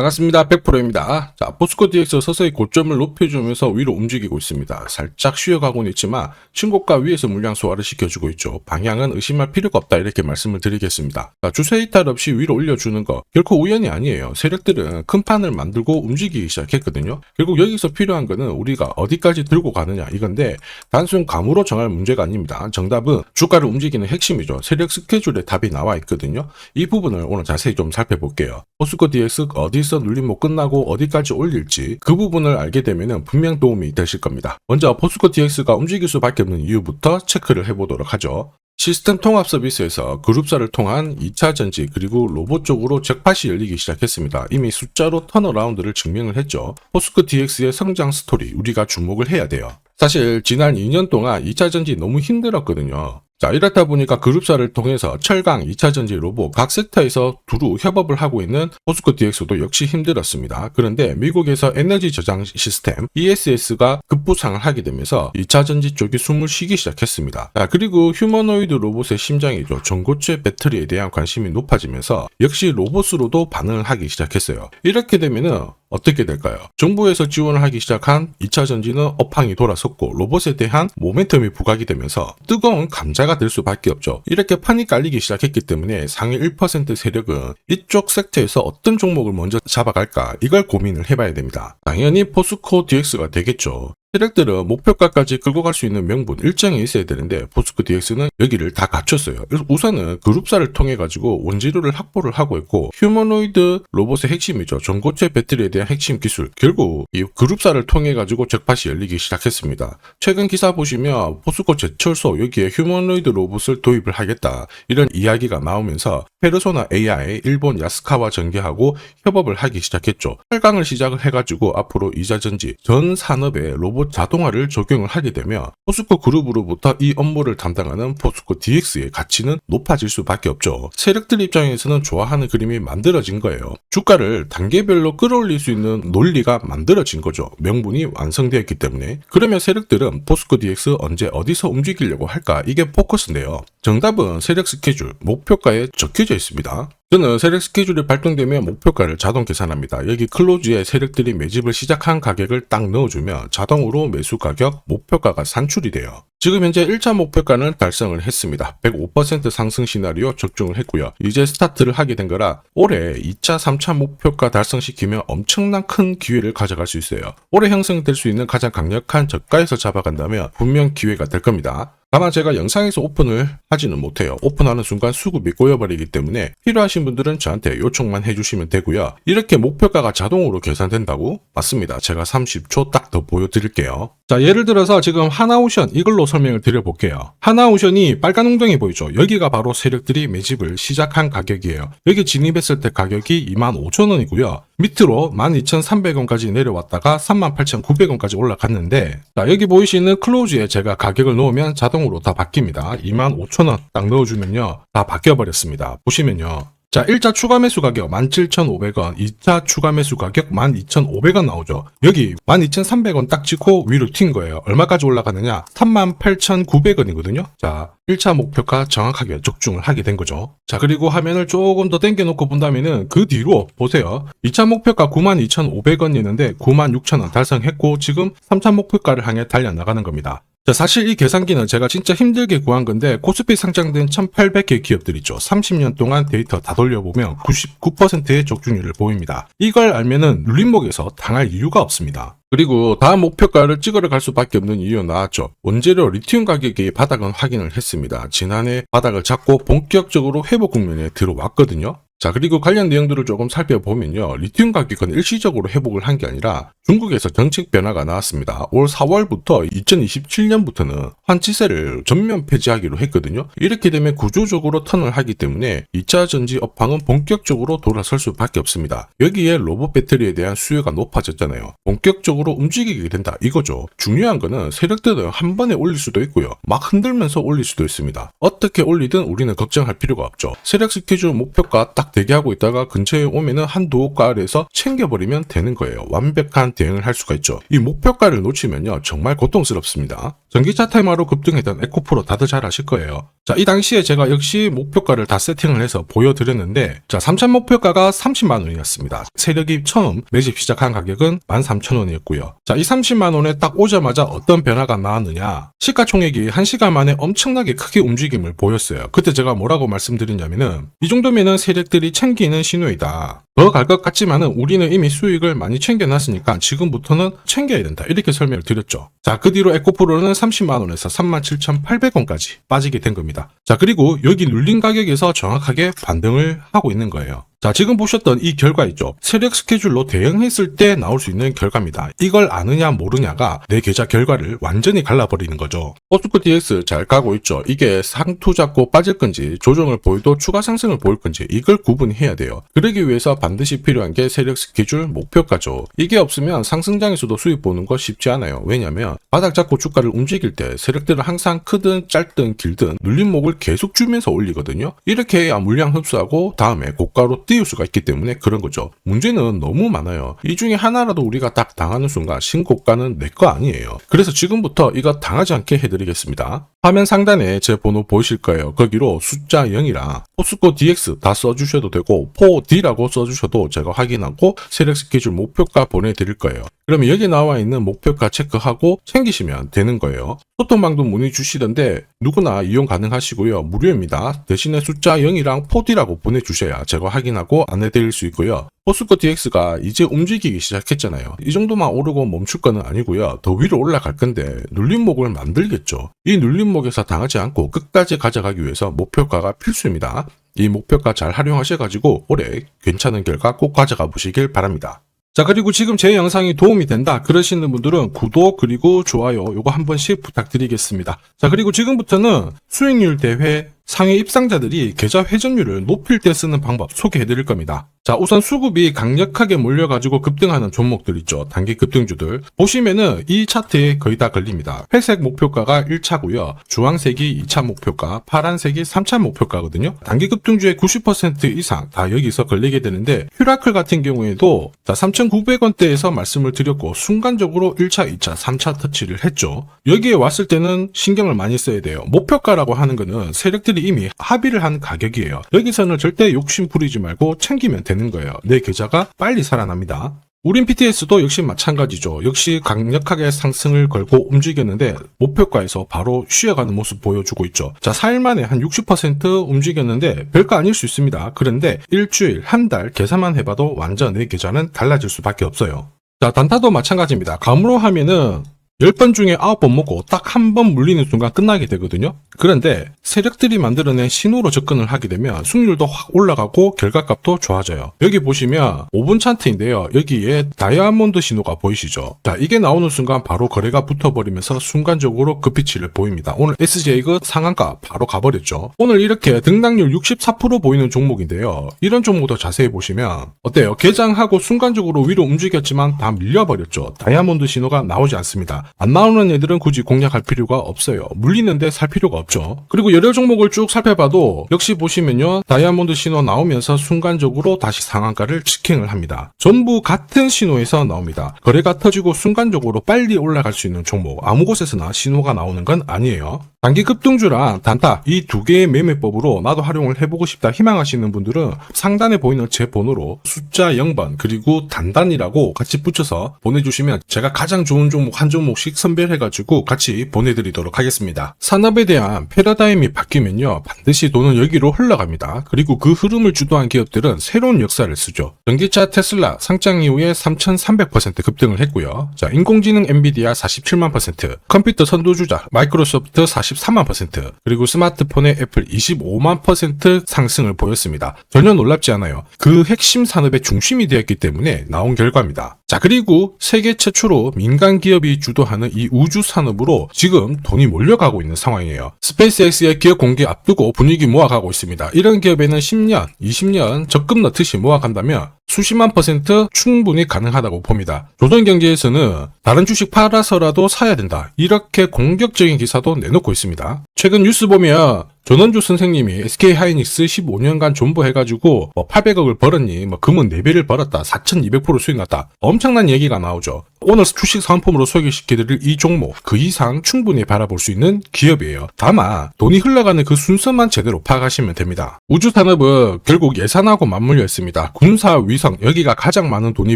반갑습니다. 100%입니다. 자, 포스코 DX 서서히 고점을 높여주면서 위로 움직이고 있습니다. 살짝 쉬어가고는 있지만 신고가 위에서 물량 소화를 시켜주고 있죠. 방향은 의심할 필요가 없다 이렇게 말씀을 드리겠습니다. 자, 추세 이탈 없이 위로 올려주는 거 결코 우연이 아니에요. 세력들은 큰 판을 만들고 움직이기 시작했거든요. 결국 여기서 필요한 거는 우리가 어디까지 들고 가느냐 이건데 단순 감으로 정할 문제가 아닙니다. 정답은 주가를 움직이는 핵심이죠. 세력 스케줄에 답이 나와 있거든요. 이 부분을 오늘 자세히 좀 살펴볼게요. 포스코 DX 어디서 눌림목 끝나고 어디까지 올릴지 그 부분을 알게 되면 분명 도움이 되실 겁니다. 먼저 포스코 DX가 움직일 수밖에 없는 이유부터 체크를 해보도록 하죠. 시스템 통합 서비스에서 그룹사를 통한 2차 전지 그리고 로봇 쪽으로 잭팟이 열리기 시작했습니다. 이미 숫자로 턴어라운드를 증명을 했죠. 포스코 DX의 성장 스토리 우리가 주목을 해야 돼요. 사실 지난 2년 동안 2차 전지 너무 힘들었거든요. 자, 이렇다 보니까 그룹사를 통해서 철강, 2차전지, 로봇 각 섹터에서 두루 협업을 하고 있는 포스코 DX도 역시 힘들었습니다. 그런데 미국에서 에너지 저장 시스템 ESS가 급부상을 하게 되면서 2차전지 쪽이 숨을 쉬기 시작했습니다. 자, 그리고 휴머노이드 로봇의 심장이죠. 전고체 배터리에 대한 관심이 높아지면서 역시 로봇으로도 반응을 하기 시작했어요. 이렇게 되면은 어떻게 될까요? 정부에서 지원을 하기 시작한 2차 전지는 업황이 돌아섰고 로봇에 대한 모멘텀이 부각이 되면서 뜨거운 감자가 될 수밖에 없죠. 이렇게 판이 깔리기 시작했기 때문에 상위 1% 세력은 이쪽 섹터에서 어떤 종목을 먼저 잡아갈까 이걸 고민을 해봐야 됩니다. 당연히 포스코 DX가 되겠죠. 세력들은 목표가까지 끌고 갈 수 있는 명분 일정이 있어야 되는데 포스코 DX는 여기를 다 갖췄어요. 그래서 우선은 그룹사를 통해 가지고 원재료를 확보를 하고 있고 휴머노이드 로봇의 핵심이죠. 전고체 배터리에 대한 핵심 기술 결국 이 그룹사를 통해 가지고 잭팟이 열리기 시작했습니다. 최근 기사 보시면 포스코 제철소 여기에 휴머노이드 로봇을 도입을 하겠다 이런 이야기가 나오면서 페르소나 AI 일본 야스카와 전개하고 협업을 하기 시작했죠. 8강을 시작을 해가지고 앞으로 2차전지 전 산업에 로봇 자동화를 적용을 하게 되면 포스코 그룹으로부터 이 업무를 담당하는 포스코 DX의 가치는 높아질 수밖에 없죠. 세력들 입장에서는 좋아하는 그림이 만들어진 거예요. 주가를 단계별로 끌어올릴 수 있는 논리가 만들어진 거죠. 명분이 완성되었기 때문에. 그러면 세력들은 포스코 DX 언제 어디서 움직이려고 할까? 이게 포커스인데요. 정답은 세력 스케줄, 목표가에 적혀져 있습니다. 저는 세력 스케줄이 발동되면 목표가를 자동 계산합니다. 여기 클로즈에 세력들이 매집을 시작한 가격을 딱 넣어주면 자동으로 매수 가격, 목표가가 산출이 돼요. 지금 현재 1차 목표가는 달성을 했습니다. 105% 상승 시나리오 적중을 했고요. 이제 스타트를 하게 된 거라 올해 2차, 3차 목표가 달성시키면 엄청난 큰 기회를 가져갈 수 있어요. 올해 형성될 수 있는 가장 강력한 저가에서 잡아간다면 분명 기회가 될 겁니다. 다만 제가 영상에서 오픈을 하지는 못해요. 오픈하는 순간 수급이 꼬여버리기 때문에 필요하신 분들은 저한테 요청만 해주시면 되고요. 이렇게 목표가가 자동으로 계산된다고? 맞습니다. 제가 30초 딱 더 보여드릴게요. 자, 예를 들어서 지금 하나오션 이걸로 설명을 드려볼게요. 하나오션이 빨간 웅덩이 보이죠? 여기가 바로 세력들이 매집을 시작한 가격이에요. 여기 진입했을 때 가격이 25,000원이고요. 밑으로 12,300원까지 내려왔다가 38,900원까지 올라갔는데 자, 여기 보이시는 클로즈에 제가 가격을 넣으면 자동으로 다 바뀝니다. 25,000원 딱 넣어주면요. 다 바뀌어버렸습니다. 보시면요. 자, 1차 추가 매수 가격 17,500원, 2차 추가 매수 가격 12,500원 나오죠. 여기 12,300원 딱 찍고 위로 튄 거예요. 얼마까지 올라가느냐? 38,900원이거든요. 자, 1차 목표가 정확하게 적중을 하게 된 거죠. 자, 그리고 화면을 조금 더 당겨놓고 본다면은 그 뒤로 보세요. 2차 목표가 92,500원이었는데 96,000원 달성했고 지금 3차 목표가를 향해 달려나가는 겁니다. 자, 사실 이 계산기는 제가 진짜 힘들게 구한 건데 코스피 상장된 1800개 기업들 있죠. 30년 동안 데이터 다 돌려보면 99%의 적중률을 보입니다. 이걸 알면은 눌림목에서 당할 이유가 없습니다. 그리고 다음 목표가를 찍으러 갈 수밖에 없는 이유 나왔죠. 원재료 리튬 가격이 바닥은 확인을 했습니다. 지난해 바닥을 잡고 본격적으로 회복 국면에 들어왔거든요. 자, 그리고 관련 내용들을 조금 살펴보면요. 리튬 가격은 일시적으로 회복을 한 게 아니라 중국에서 정책 변화가 나왔습니다. 올 4월부터 2027년부터는 환치세를 전면 폐지하기로 했거든요. 이렇게 되면 구조적으로 턴을 하기 때문에 2차 전지 업황은 본격적으로 돌아설 수밖에 없습니다. 여기에 로봇 배터리에 대한 수요가 높아졌잖아요. 본격적으로 움직이게 된다 이거죠. 중요한 거는 세력들은 한 번에 올릴 수도 있고요. 막 흔들면서 올릴 수도 있습니다. 어떻게 올리든 우리는 걱정할 필요가 없죠. 세력 스케줄 목표가 딱 대기하고 있다가 근처에 오면은 한두 가 아래에서 챙겨버리면 되는 거예요. 완벽한 대응을 할 수가 있죠. 이 목표가를 놓치면요 정말 고통스럽습니다. 전기차 테마로 급등했던 에코프로 다들 잘 아실 거예요. 자, 이 당시에 제가 역시 목표가를 다 세팅을 해서 보여드렸는데, 자, 3차 목표가가 30만 원이었습니다. 세력이 처음 매집 시작한 가격은 13,000원이었고요. 자, 이 30만 원에 딱 오자마자 어떤 변화가 나왔느냐? 시가총액이 1시간 만에 엄청나게 크게 움직임을 보였어요. 그때 제가 뭐라고 말씀드렸냐면은, 이 정도면은 세력들이 챙기는 신호이다. 더 갈 것 같지만은 우리는 이미 수익을 많이 챙겨놨으니까 지금부터는 챙겨야 된다. 이렇게 설명을 드렸죠. 자, 그 뒤로 에코프로는 30만 원에서 37,800원까지 빠지게 된 겁니다. 자, 그리고 여기 눌린 가격에서 정확하게 반등을 하고 있는 거예요. 자, 지금 보셨던 이 결과 있죠. 세력 스케줄로 대응했을 때 나올 수 있는 결과입니다. 이걸 아느냐 모르냐가 내 계좌 결과를 완전히 갈라버리는 거죠. 포스코 DX 잘 가고 있죠. 이게 상투 잡고 빠질 건지 조정을 보여도 추가 상승을 보일 건지 이걸 구분해야 돼요. 그러기 위해서 반드시 필요한 게 세력 스케줄 목표가죠. 이게 없으면 상승장에서도 수익 보는 거 쉽지 않아요. 왜냐면 바닥 잡고 주가를 움직일 때 세력들은 항상 크든 짧든 길든 눌린 목을 계속 주면서 올리거든요. 이렇게 해야 물량 흡수하고 다음에 고가로 띄울 수가 있기 때문에 그런 거죠. 문제는 너무 많아요. 이 중에 하나라도 우리가 딱 당하는 순간 신고가는 내 거 아니에요. 그래서 지금부터 이거 당하지 않게 해드리겠습니다. 화면 상단에 제 번호 보이실 거예요. 거기로 숫자 0이랑 포스코 DX 다 써주셔도 되고 4D라고 써주셔도 제가 확인하고 세력 스케줄 목표가 보내드릴 거예요. 그러면 여기 나와 있는 목표가 체크하고 챙기시면 되는 거예요. 소통방도 문의 주시던데 누구나 이용 가능하시고요. 무료입니다. 대신에 숫자 0이랑 4D라고 보내주셔야 제가 확인하고 안내드릴 수 있고요. 포스코 DX가 이제 움직이기 시작했잖아요. 이 정도만 오르고 멈출 거는 아니고요. 더 위로 올라갈 건데 눌림목을 만들겠죠. 이 눌림목에서 당하지 않고 끝까지 가져가기 위해서 목표가가 필수입니다. 이 목표가 잘 활용하셔가지고 올해 괜찮은 결과 꼭 가져가 보시길 바랍니다. 자, 그리고 지금 제 영상이 도움이 된다 그러시는 분들은 구독 그리고 좋아요 요거 한 번씩 부탁드리겠습니다. 자, 그리고 지금부터는 수익률 대회 상위 입상자들이 계좌 회전율을 높일 때 쓰는 방법 소개해 드릴 겁니다. 자, 우선 수급이 강력하게 몰려가지고 급등하는 종목들 있죠. 단기 급등주들. 보시면은 이 차트에 거의 다 걸립니다. 회색 목표가가 1차고요. 주황색이 2차 목표가, 파란색이 3차 목표가거든요. 단기 급등주의 90% 이상 다 여기서 걸리게 되는데 퓨라클 같은 경우에도 자 3,900원대에서 말씀을 드렸고 순간적으로 1차, 2차, 3차 터치를 했죠. 여기에 왔을 때는 신경을 많이 써야 돼요. 목표가라고 하는 거는 세력들이 이미 합의를 한 가격이에요. 여기서는 절대 욕심 부리지 말고 챙기면 되는 거예요. 내 계좌가 빨리 살아납니다. 우린 PTS도 역시 마찬가지죠. 역시 강력하게 상승을 걸고 움직였는데 목표가에서 바로 쉬어가는 모습 보여주고 있죠. 자, 4일 만에 한 60% 움직였는데 별거 아닐 수 있습니다. 그런데 일주일, 한 달 계산만 해봐도 완전 내 계좌는 달라질 수밖에 없어요. 자, 단타도 마찬가지입니다. 감으로 하면은 10번 중에 9번 먹고 딱 한 번 물리는 순간 끝나게 되거든요. 그런데 세력들이 만들어낸 신호로 접근을 하게 되면 승률도 확 올라가고 결과값도 좋아져요. 여기 보시면 5분 차트인데요. 여기에 다이아몬드 신호가 보이시죠? 자, 이게 나오는 순간 바로 거래가 붙어버리면서 순간적으로 급피치를 보입니다. 오늘 SJ가 상한가 바로 가버렸죠. 오늘 이렇게 등락률 64% 보이는 종목인데요. 이런 종목도 자세히 보시면 어때요? 개장하고 순간적으로 위로 움직였지만 다 밀려버렸죠. 다이아몬드 신호가 나오지 않습니다. 안 나오는 애들은 굳이 공략할 필요가 없어요. 물리는데 살 필요가 없죠. 그리고 여러 종목을 쭉 살펴봐도 역시 보시면요. 다이아몬드 신호 나오면서 순간적으로 다시 상한가를 직행을 합니다. 전부 같은 신호에서 나옵니다. 거래가 터지고 순간적으로 빨리 올라갈 수 있는 종목 아무 곳에서나 신호가 나오는 건 아니에요. 단기 급등주랑 단타 이 두 개의 매매법으로 나도 활용을 해보고 싶다 희망하시는 분들은 상단에 보이는 제 번호로 숫자 0번 그리고 단단이라고 같이 붙여서 보내주시면 제가 가장 좋은 종목 한 종목씩 선별해가지고 같이 보내드리도록 하겠습니다. 산업에 대한 패러다임이 바뀌면요 반드시 돈은 여기로 흘러갑니다. 그리고 그 흐름을 주도한 기업들은 새로운 역사를 쓰죠. 전기차 테슬라 상장 이후에 3,300% 급등을 했고요. 자, 인공지능 엔비디아 47만 %, 컴퓨터 선두주자 마이크로소프트 43만 %, 그리고 스마트폰의 애플 25만 % 상승을 보였습니다. 전혀 놀랍지 않아요. 그 핵심 산업의 중심이 되었기 때문에 나온 결과입니다. 자, 그리고 세계 최초로 민간 기업이 주도하는 이 우주 산업으로 지금 돈이 몰려가고 있는 상황이에요. 스페이스X의 기업 공개 앞두고 분위기 모아가고 있습니다. 이런 기업에는 10년, 20년 적금 넣듯이 모아간다면 수십만 % 충분히 가능하다고 봅니다. 조선경제에서는 다른 주식 팔아서라도 사야 된다. 이렇게 공격적인 기사도 내놓고 있습니다. 최근 뉴스 보면 전원주 선생님이 SK하이닉스 15년간 존버해가지고 800억을 벌었니, 금은 4배를 벌었다, 4200% 수익 났다. 엄청난 얘기가 나오죠. 오늘 주식 상품으로 소개시켜드릴 이 종목, 그 이상 충분히 바라볼 수 있는 기업이에요. 다만 돈이 흘러가는 그 순서만 제대로 파악하시면 됩니다. 우주산업은 결국 예산하고 맞물려 있습니다. 군사, 위성, 여기가 가장 많은 돈이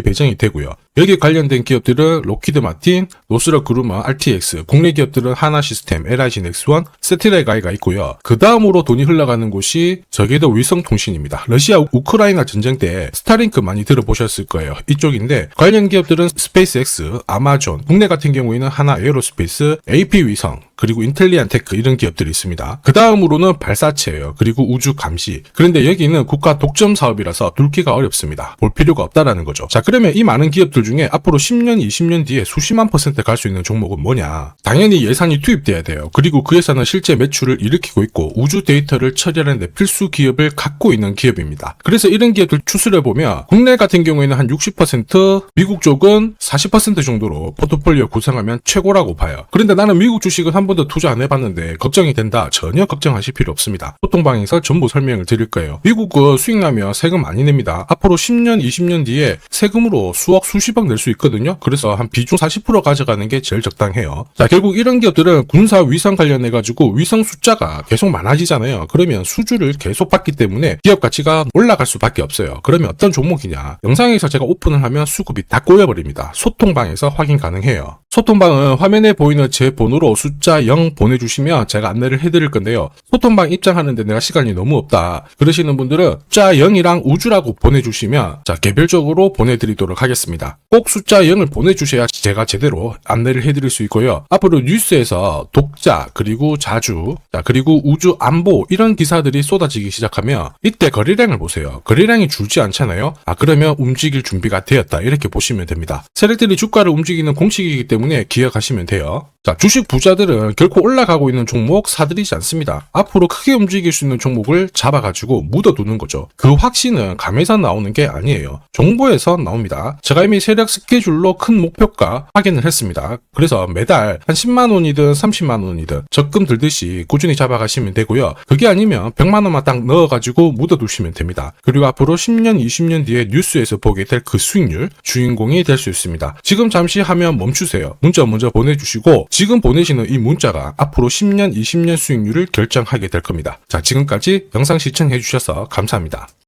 배정이 되고요. 여기 관련된 기업들은 로키드 마틴, 노스럽 그루먼, RTX, 국내 기업들은 하나시스템, LIG 넥스원, 세트레가이가 있고요. 그 다음으로 돈이 흘러가는 곳이 저궤도 위성통신입니다. 러시아 우크라이나 전쟁 때 스타링크 많이 들어보셨을 거예요. 이쪽인데 관련 기업들은 스페이스X, 아마존, 국내 같은 경우에는 하나 에어로스페이스, AP위성, 그리고 인텔리안테크 이런 기업들이 있습니다. 그 다음으로는 발사체예요. 그리고 우주 감시. 그런데 여기는 국가 독점 사업이라서 둘기가 어렵습니다. 볼 필요가 없다라는 거죠. 자, 그러면 이 많은 기업들 중에 앞으로 10년, 20년 뒤에 수십만 % 갈 수 있는 종목은 뭐냐? 당연히 예산이 투입돼야 돼요. 그리고 그 예산은 실제 매출을 일으키고 있고 우주 데이터를 처리하는 데 필수 기업을 갖고 있는 기업입니다. 그래서 이런 기업들 추스를 보면 국내 같은 경우에는 한 60%, 미국 쪽은 40% 정도로 포트폴리오 구성하면 최고라고 봐요. 그런데 나는 미국 주식은 한 번도 투자 안 해봤는데 걱정이 된다. 전혀 걱정하실 필요 없습니다. 소통방에서 전부 설명을 드릴 거예요. 미국은 수익 나면 세금 많이 냅니다. 앞으로 10년, 20년 뒤에 세금으로 수억, 수십억 낼 수 있거든요. 그래서 한 비중 40% 가져가는 게 제일 적당해요. 자, 결국 이런 기업들은 군사 위성 관련해가지고 위성 숫자가 계속 많아지잖아요. 그러면 수주를 계속 받기 때문에 기업 가치가 올라갈 수밖에 없어요. 그러면 어떤 종목이냐? 영상에서 제가 오픈을 하면 수급이 다 꼬여버립니다. 소통방에서 확인 가능해요. 소통방은 화면에 보이는 제 번호로 숫자 0 보내주시면 제가 안내를 해드릴 건데요. 소통방 입장하는데 내가 시간이 너무 없다 그러시는 분들은 숫자 0이랑 우주라고 보내주시면 자 개별적으로 보내드리도록 하겠습니다. 꼭 숫자 0을 보내주셔야 제가 제대로 안내를 해드릴 수 있고요. 앞으로 뉴스에서 독자 그리고 자주 그리고 우주 안보 이런 기사들이 쏟아지기 시작하면 이때 거래량을 보세요. 거래량이 줄지 않잖아요. 그러면 움직일 준비가 되었다 이렇게 보시면 됩니다. 세력들이 주가를 움직이는 공식이기 때문에 기억하시면 돼요. 자, 주식 부자들은 결코 올라가고 있는 종목 사들이지 않습니다. 앞으로 크게 움직일 수 있는 종목을 잡아가지고 묻어두는 거죠. 그 확신은 감에서 나오는 게 아니에요. 정보에서 나옵니다. 제가 이미 세력 스케줄로 큰 목표가 확인을 했습니다. 그래서 매달 한 10만 원이든 30만 원이든 적금 들듯이 꾸준히 잡아가시면 되고요. 그게 아니면 100만 원만 딱 넣어가지고 묻어두시면 됩니다. 그리고 앞으로 10년, 20년 뒤에 뉴스에서 보게 될 그 수익률 주인공이 될 수 있습니다. 지금 잠시 화면 멈추세요. 문자 먼저 보내주시고 지금 보내시는 이 문자가 앞으로 10년, 20년 수익률을 결정하게 될 겁니다. 자, 지금까지 영상 시청해 주셔서 감사합니다.